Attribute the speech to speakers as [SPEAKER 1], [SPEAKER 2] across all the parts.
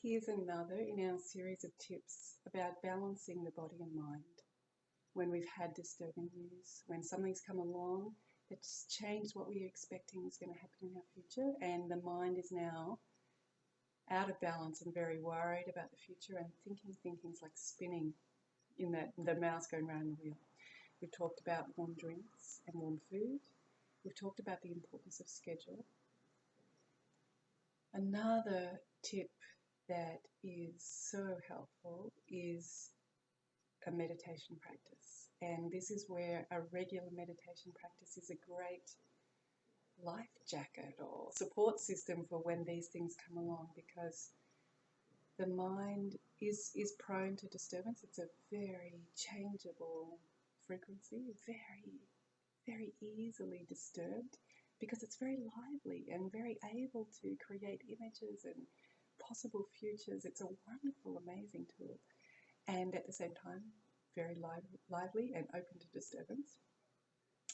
[SPEAKER 1] Here's another in our series of tips about balancing the body and mind when we've had disturbing news, when something's come along that's changed what we were expecting was going to happen in our future, and the mind is now out of balance and very worried about the future and thinking's like spinning in that the mouse going round the wheel. We've talked about warm drinks and warm food. We've talked about the importance of schedule. Another tip that is so helpful is a meditation practice. And this is where a regular meditation practice is a great life jacket or support system for when these things come along, because the mind is prone to disturbance. It's a very changeable frequency, very easily disturbed, because it's very lively and very able to create images and possible futures. It's a wonderful, amazing tool, and at the same time very lively and open to disturbance.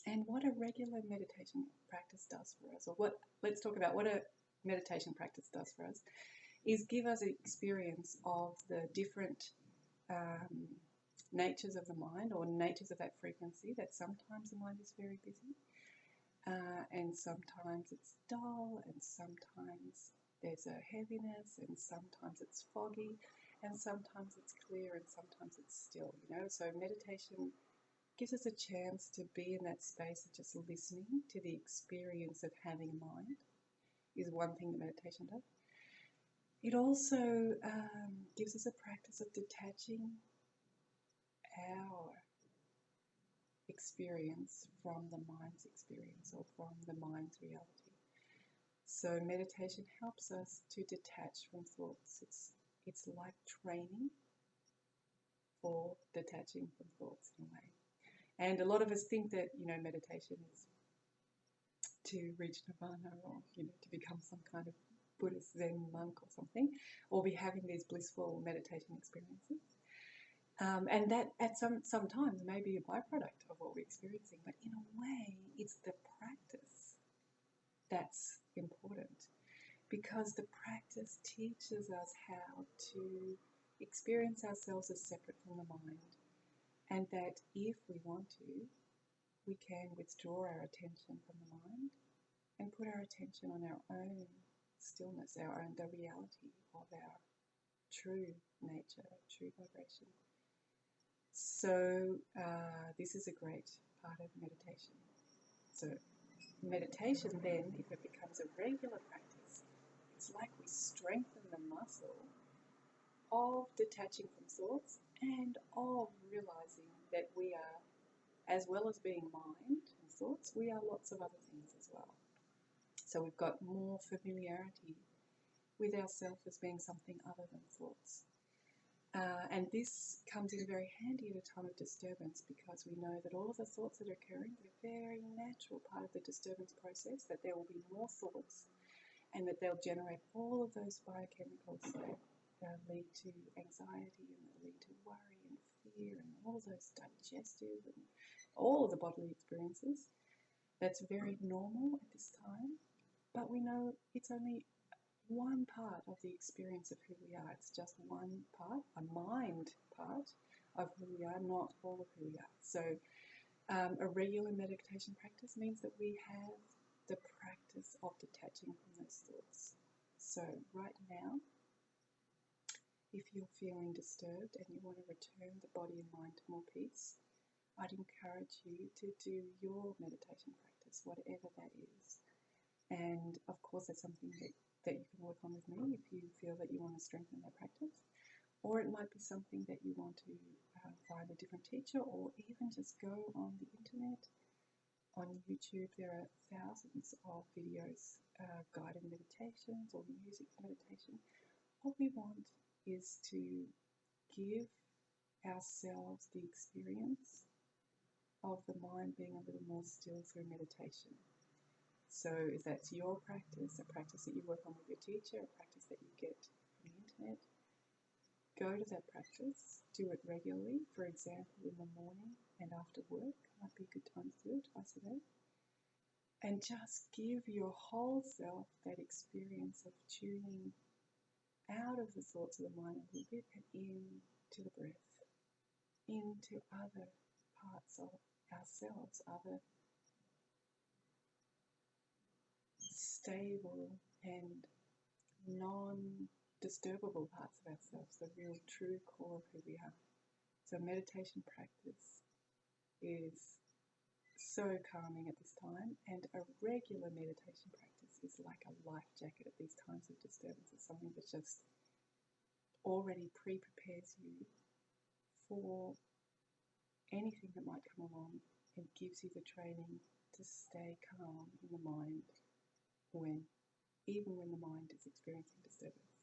[SPEAKER 1] And what a regular meditation practice does for us, or let's talk about what a meditation practice does for us, is give us an experience of the different natures of the mind, or natures of that frequency, that sometimes the mind is very busy, and sometimes it's dull, and sometimes there's a heaviness, and sometimes it's foggy, and sometimes it's clear, and sometimes it's still, So meditation gives us a chance to be in that space of just listening to the experience of having a mind, is one thing that meditation does. It also gives us a practice of detaching our experience from the mind's experience, or from the mind's reality. So meditation helps us to detach from thoughts. It's like training for detaching from thoughts in a way. And a lot of us think that, meditation is to reach nirvana, or, to become some kind of Buddhist Zen monk or something, or be having these blissful meditation experiences. And that at sometimes may be a byproduct of what we're experiencing, but in a way it's the practice that's important, because the practice teaches us how to experience ourselves as separate from the mind, and that if we want to, we can withdraw our attention from the mind and put our attention on our own stillness, the reality of our true nature, true vibration. So this is a great part of meditation. So meditation then, if it becomes a regular practice, it's like we strengthen the muscle of detaching from thoughts and of realizing that we are, as well as being mind and thoughts, we are lots of other things as well. So we've got more familiarity with ourselves as being something other than thoughts. And this comes in very handy at a time of disturbance, because we know that all of the thoughts that are occurring are a very natural part of the disturbance process, that there will be more thoughts, and that they'll generate all of those biochemicals that lead to anxiety, and that lead to worry and fear, and all of those digestive and all of the bodily experiences. That's very normal at this time, but we know it's only one part of the experience of who we are. It's just one part, a mind part of who we are, not all of who we are. So a regular meditation practice means that we have the practice of detaching from those thoughts. So right now, if you're feeling disturbed and you want to return the body and mind to more peace, I'd encourage you to do your meditation practice, whatever that is. And of course, that's something that you can work on with me if you feel that you want to strengthen that practice. Or it might be something that you want to find a different teacher, or even just go on the internet. On YouTube, there are thousands of videos, guided meditations or music meditation. What we want is to give ourselves the experience of the mind being a little more still through meditation. So if that's your practice, a practice that you work on with your teacher, a practice that you get from the internet, go to that practice, do it regularly. For example, in the morning and after work might be a good time to do it, twice a day. And just give your whole self that experience of tuning out of the thoughts of the mind a little bit and into the breath, into other parts of ourselves, other stable and non-disturbable parts of ourselves, the real true core of who we are. So meditation practice is so calming at this time, and a regular meditation practice is like a life jacket at these times of disturbances, something that just already pre-prepares you for anything that might come along and gives you the training to stay calm in the mind even when the mind is experiencing disturbance.